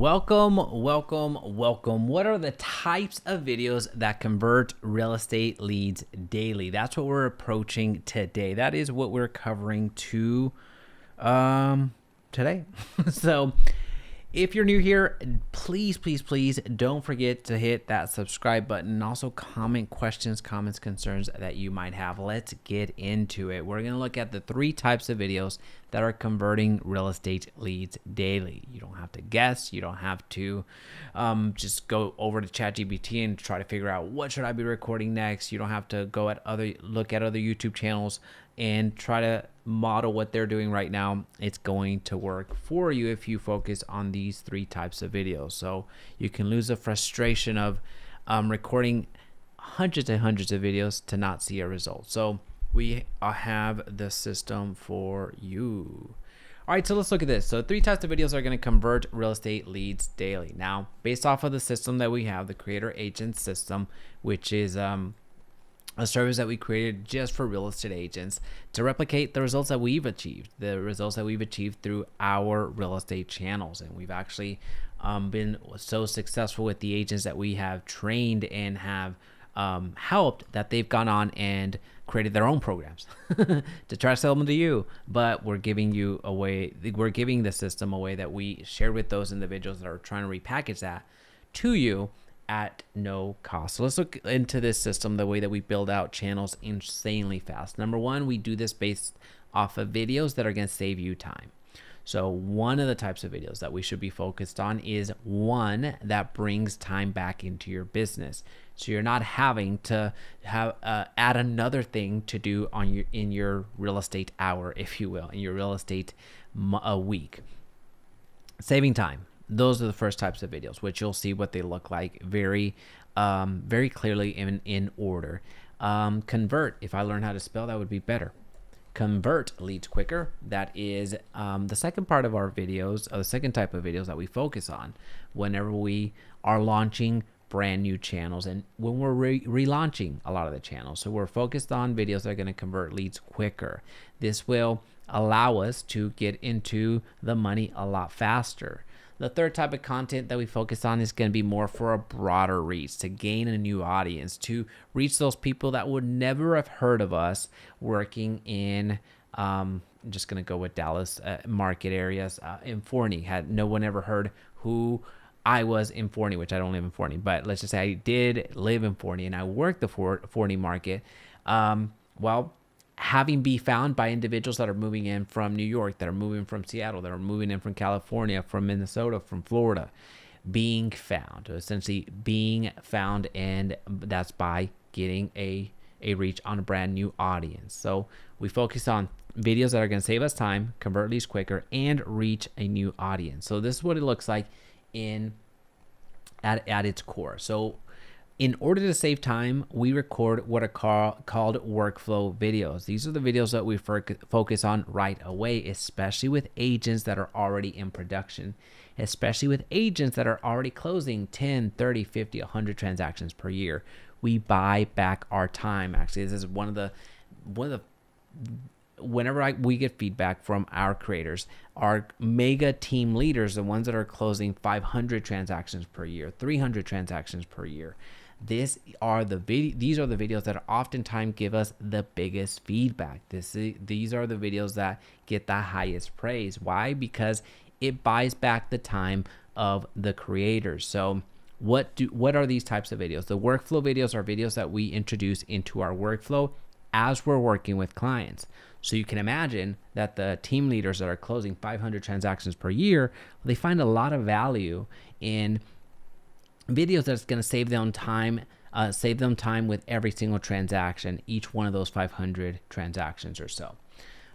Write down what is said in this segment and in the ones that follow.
Welcome. What are the types of videos that convert real estate leads daily? That's what we're approaching today. That is what we're covering today. So if you're new here, please don't forget to hit that subscribe button and also comment questions, comments, concerns that you might have. Let's get into it. We're going to look at the three types of videos that are converting real estate leads daily. You don't have to guess. You don't have to just go over to ChatGPT and try to figure out what should I be recording next. You don't have to look at other YouTube channels and try to model what they're doing right now. It's going to work for you if you focus on these three types of videos. So you can lose the frustration of recording hundreds and hundreds of videos to not see a result. So we have the system for you. All right, so let's look at this. So three types of videos are going to convert real estate leads daily. Now, based off of the system that we have, the creator agent system, which is a service that we created just for real estate agents to replicate the results that we've achieved, through our real estate channels. And we've actually been so successful with the agents that we have trained and have helped that they've gone on and created their own programs to try to sell them to you. But we're giving the system away that we shared with those individuals that are trying to repackage that to you at no cost. So let's look into this system, the way that we build out channels insanely fast. Number one, we do this based off of videos that are going to save you time. So one of the types of videos that we should be focused on is one that brings time back into your business. So you're not having to add another thing to do in your real estate hour, if you will, in your real estate week. Saving time. Those are the first types of videos, which you'll see what they look like very clearly in order. Convert. If I learn how to spell, that would be better. Convert leads quicker. That is the second part of our videos, the second type of videos that we focus on whenever we are launching brand new channels and when we're relaunching a lot of the channels. So we're focused on videos that are going to convert leads quicker. This will allow us to get into the money a lot faster. The third type of content that we focus on is going to be more for a broader reach, to gain a new audience, to reach those people that would never have heard of us working in, I'm just going to go with Dallas market areas. In Forney, had no one ever heard who I was in Forney, which I don't live in Forney, but let's just say I did live in Forney and I worked the Forney market. Having be found by individuals that are moving in from New York, that are moving from Seattle, that are moving in from California, from Minnesota, from Florida, being found, and that's by getting a reach on a brand new audience. So we focus on videos that are going to save us time, convert leads quicker, and reach a new audience. So this is what it looks like at its core. So in order to save time, we record what are called workflow videos. These are the videos that we focus on right away, especially with agents that are already in production, especially with agents that are already closing 10, 30, 50, 100 transactions per year. We buy back our time. Actually, this is one of the whenever we get feedback from our creators, our mega team leaders, the ones that are closing 500 transactions per year, 300 transactions per year. These are the videos that oftentimes give us the biggest feedback. These are the videos that get the highest praise. Why? Because it buys back the time of the creators. So what are these types of videos? The workflow videos are videos that we introduce into our workflow as we're working with clients. So you can imagine that the team leaders that are closing 500 transactions per year, they find a lot of value in videos that's going to save them time with every single transaction, each one of those 500 transactions or so.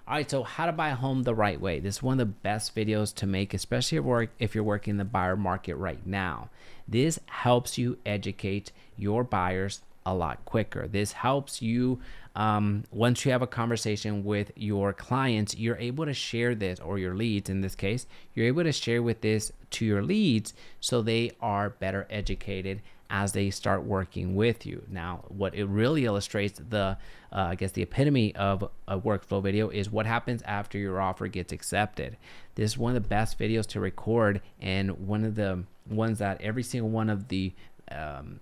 All right, so how to buy a home the right way. This is one of the best videos to make, especially if you're working in the buyer market right now. This helps you educate your buyers a lot quicker. This helps you, once you have a conversation with your clients, you're able to share this, or your leads in this case, you're able to share with this to your leads so they are better educated as they start working with you. Now, what it really illustrates, the I guess the epitome of a workflow video, is what happens after your offer gets accepted. This is one of the best videos to record, and one of the ones that every single one of the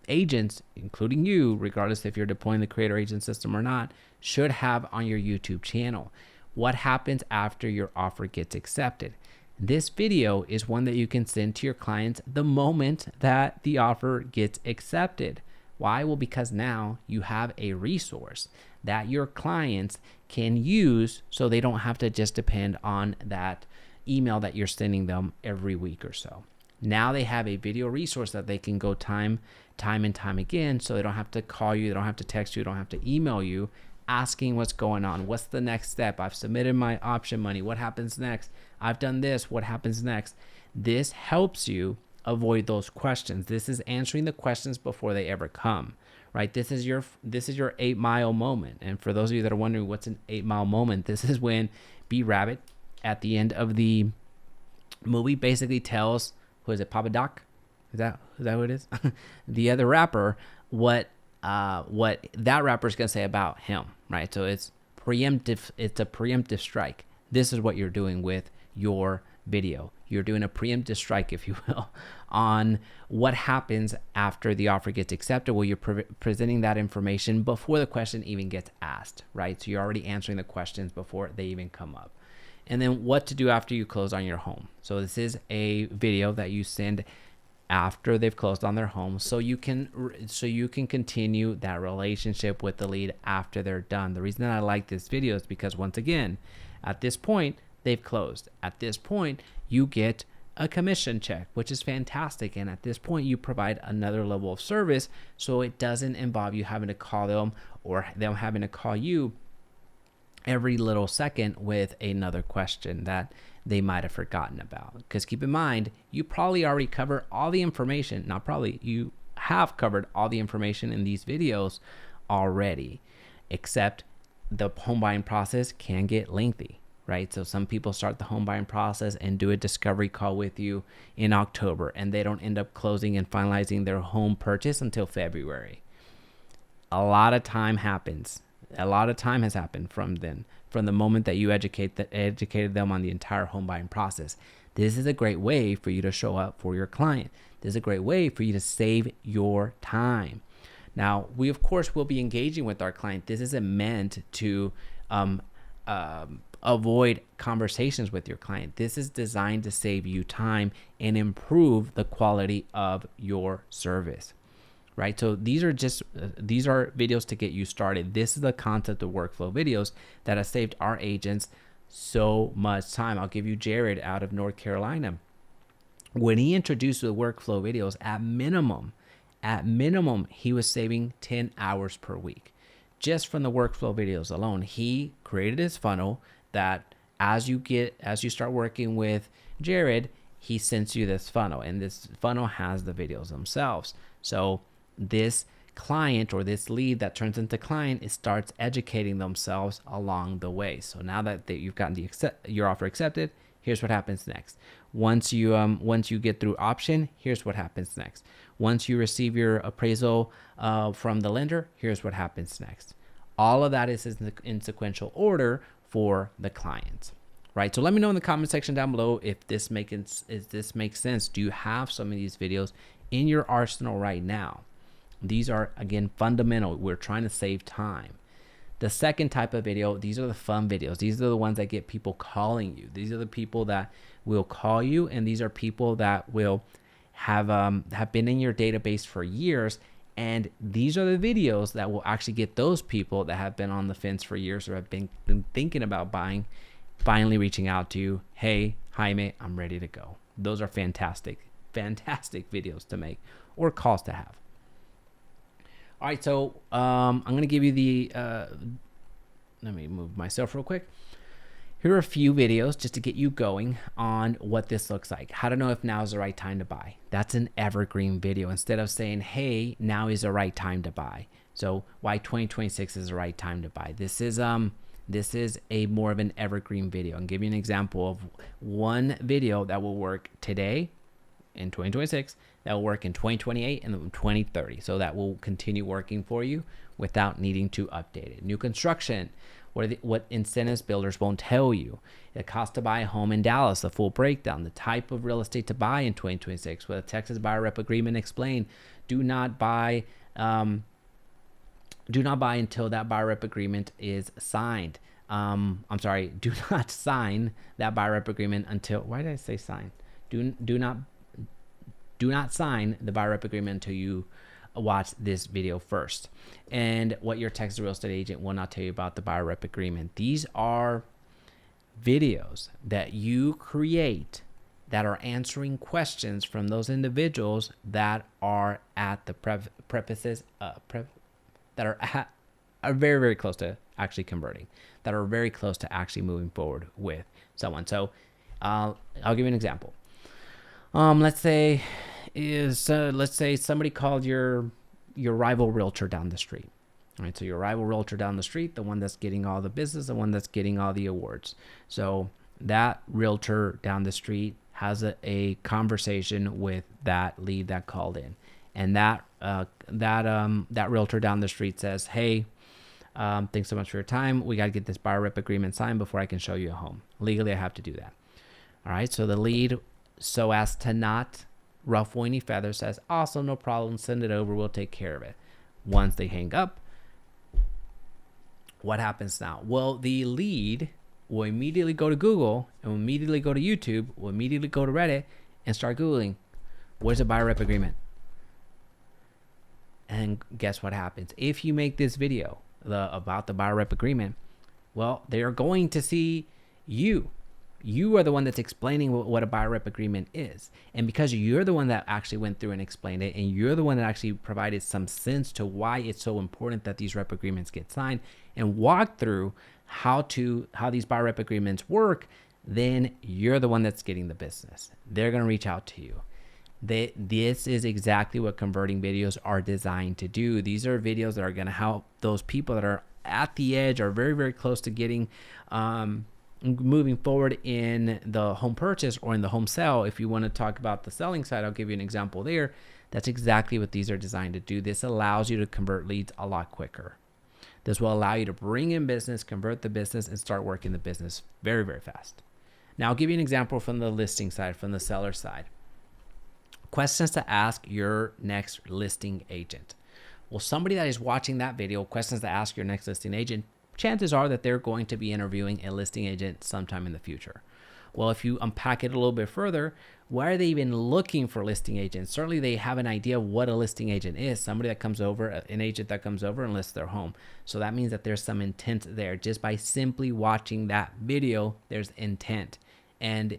agents, including you, regardless if you're deploying the creator agent system or not, should have on your YouTube channel. What happens after your offer gets accepted? This video is one that you can send to your clients the moment that the offer gets accepted. Why? Well, because now you have a resource that your clients can use, so they don't have to just depend on that email that you're sending them every week or so. Now they have a video resource that they can go time and time again, so they don't have to call you, they don't have to text you, they don't have to email you asking what's going on, what's the next step, I've submitted my option money, what happens next, I've done this, what happens next. This helps you avoid those questions. This is answering the questions before they ever come, right? This is your 8-mile moment. And for those of you that are wondering what's an 8-mile moment, this is when B Rabbit at the end of the movie basically tells, who is it, Papa Doc? Is that who it is? The other rapper, what that rapper is going to say about him, right? So it's preemptive. It's a preemptive strike. This is what you're doing with your video. You're doing a preemptive strike, if you will, on what happens after the offer gets accepted. Well, you're presenting that information before the question even gets asked, right? So you're already answering the questions before they even come up. And then what to do after you close on your home. So this is a video that you send after they've closed on their home, so you can continue that relationship with the lead after they're done. The reason that I like this video is because, once again, at this point they've closed. At this point you get a commission check, which is fantastic, and at this point you provide another level of service, so it doesn't involve you having to call them or them having to call you every little second with another question that they might have forgotten about. Because keep in mind, you probably already cover all the information. Not probably, you have covered all the information in these videos already, except the home buying process can get lengthy, right? So some people start the home buying process and do a discovery call with you in October, and they don't end up closing and finalizing their home purchase until February. A lot of time happens. A lot of time has happened from then, from the moment that you educated them on the entire home buying process. This is a great way for you to show up for your client. This is a great way for you to save your time. Now, we of course will be engaging with our client. This isn't meant to avoid conversations with your client. This is designed to save you time and improve the quality of your service. Right? So these are videos to get you started. This is the concept of workflow videos that has saved our agents so much time. I'll give you Jared out of North Carolina. When he introduced the workflow videos, at minimum, he was saving 10 hours per week just from the workflow videos alone. He created his funnel that as you start working with Jared, he sends you this funnel, and this funnel has the videos themselves. So this client or this lead that turns into client, it starts educating themselves along the way. So now that you've gotten your offer accepted, here's what happens next. Once you get through option, here's what happens next. Once you receive your appraisal from the lender, here's what happens next. All of that is in sequential order for the clients, right? So let me know in the comment section down below if this makes sense. Do you have some of these videos in your arsenal right now? These are, again, fundamental. We're trying to save time. The second type of video, these are the fun videos. These are the ones that get people calling you. These are the people that will call you, and these are people that will have been in your database for years. And these are the videos that will actually get those people that have been on the fence for years or have been thinking about buying, finally reaching out to you. Hey, Jaime, I'm ready to go. Those are fantastic videos to make or calls to have. All right, so I'm going to give you the, let me move myself real quick. Here are a few videos just to get you going on what this looks like. How to know if now is the right time to buy. That's an evergreen video. Instead of saying, hey, now is the right time to buy. So why 2026 is the right time to buy. This is a more of an evergreen video. I'll give you an example of one video that will work today, in 2026, that will work in 2028 and 2030. So that will continue working for you without needing to update it. New construction, what incentives builders won't tell you. The cost to buy a home in Dallas, the full breakdown, the type of real estate to buy in 2026, with a Texas buyer rep agreement explained. Do not buy until that buyer rep agreement is signed. Do not sign that buyer rep agreement until, why did I say sign? Do not sign the buyer rep agreement until you watch this video first. And what your Texas real estate agent will not tell you about the buyer rep agreement. These are videos that you create that are answering questions from those individuals that are at the that are very, very close to actually converting, that are very close to actually moving forward with someone. So I'll give you an example. Let's say somebody called your rival realtor down the street. All right, so your rival realtor down the street, the one that's getting all the business, the one that's getting all the awards. So that realtor down the street has a conversation with that lead that called in, and that realtor down the street says, "Hey, thanks so much for your time. We got to get this buyer rep agreement signed before I can show you a home. Legally, I have to do that." All right, so the lead, so as to not ruffle any feathers, says, "Awesome, no problem. Send it over. We'll take care of it." Once they hang up, what happens now? Well, the lead will immediately go to Google, and will immediately go to YouTube, will immediately go to Reddit, and start Googling, where's a buyer rep agreement? And guess what happens? If you make this video about the buyer rep agreement, well, they are going to see you. You are the one that's explaining what a buyer rep agreement is. And because you're the one that actually went through and explained it, and you're the one that actually provided some sense to why it's so important that these rep agreements get signed, and walk through how these buyer rep agreements work, then you're the one that's getting the business. They're going to reach out to you. This is exactly what converting videos are designed to do. These are videos that are going to help those people that are at the edge, are very, very close to getting moving forward in the home purchase or in the home sale. If you want to talk about the selling side, I'll give you an example there. That's exactly what these are designed to do. This allows you to convert leads a lot quicker. This will allow you to bring in business, convert the business, and start working the business very, very fast. Now, I'll give you an example from the listing side, from the seller side. Questions to ask your next listing agent. Well, somebody that is watching that video, questions to ask your next listing agent, chances are that they're going to be interviewing a listing agent sometime in the future. Well, if you unpack it a little bit further, why are they even looking for listing agents? Certainly they have an idea of what a listing agent is. Somebody that comes over, an agent that comes over and lists their home. So that means that there's some intent there. Just by simply watching that video, there's intent. And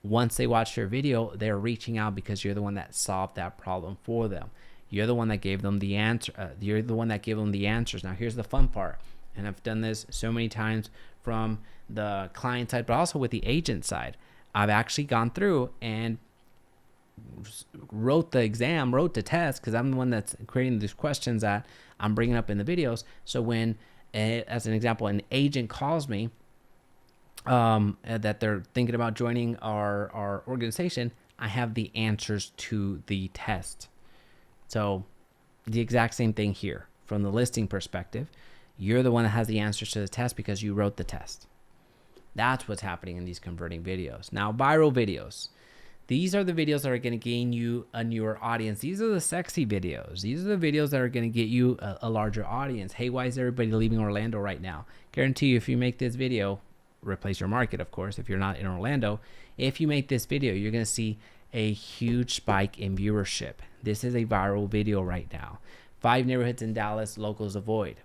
once they watch your video, they're reaching out because you're the one that solved that problem for them. You're the one that gave them the answer. You're the one that gave them the answers. Now, here's the fun part. And I've done this so many times from the client side, but also with the agent side. I've actually gone through and wrote the test, because I'm the one that's creating these questions that I'm bringing up in the videos. So when, as an example, an agent calls me that they're thinking about joining our organization, I have the answers to the test. So the exact same thing here from the listing perspective. You're the one that has the answers to the test because you wrote the test. That's what's happening in these converting videos. Now, viral videos. These are the videos that are going to gain you a newer audience. These are the sexy videos. These are the videos that are going to get you a larger audience. Hey, why is everybody leaving Orlando right now? Guarantee you, if you make this video, replace your market, of course, if you're not in Orlando. If you make this video, you're going to see a huge spike in viewership. This is a viral video right now. 5 neighborhoods in Dallas locals avoid.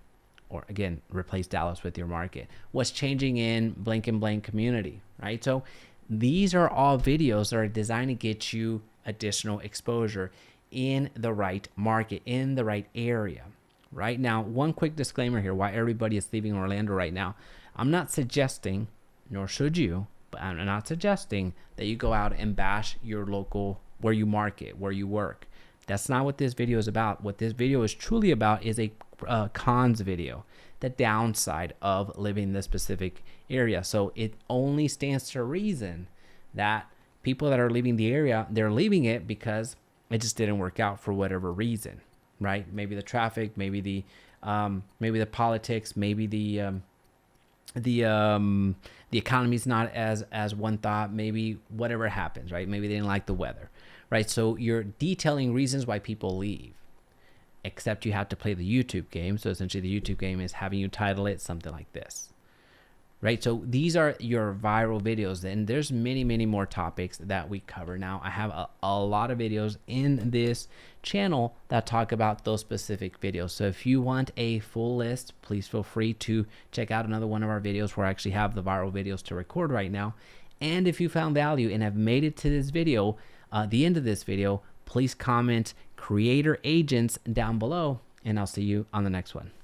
Or again, replace Dallas with your market. What's changing in blank and blank community, right? So these are all videos that are designed to get you additional exposure in the right market, in the right area. Right now, one quick disclaimer here, why everybody is leaving Orlando right now. I'm not suggesting, nor should you, but I'm not suggesting that you go out and bash your local, where you market, where you work. That's not what this video is about. What this video is truly about is a cons video, the downside of living in this specific area. So it only stands to reason that people that are leaving the area, they're leaving it because it just didn't work out for whatever reason, right? Maybe the traffic, maybe the politics, maybe the economy's not as one thought, maybe whatever happens, right? Maybe they didn't like the weather, right? So you're detailing reasons why people leave, except you have to play the YouTube game. So essentially the YouTube game is having you title it something like this, right? So these are your viral videos. And there's many, many more topics that we cover. Now I have a lot of videos in this channel that talk about those specific videos. So if you want a full list, please feel free to check out another one of our videos where I actually have the viral videos to record right now. And if you found value and have made it to this video, the end of this video, please comment creator agents down below, and I'll see you on the next one.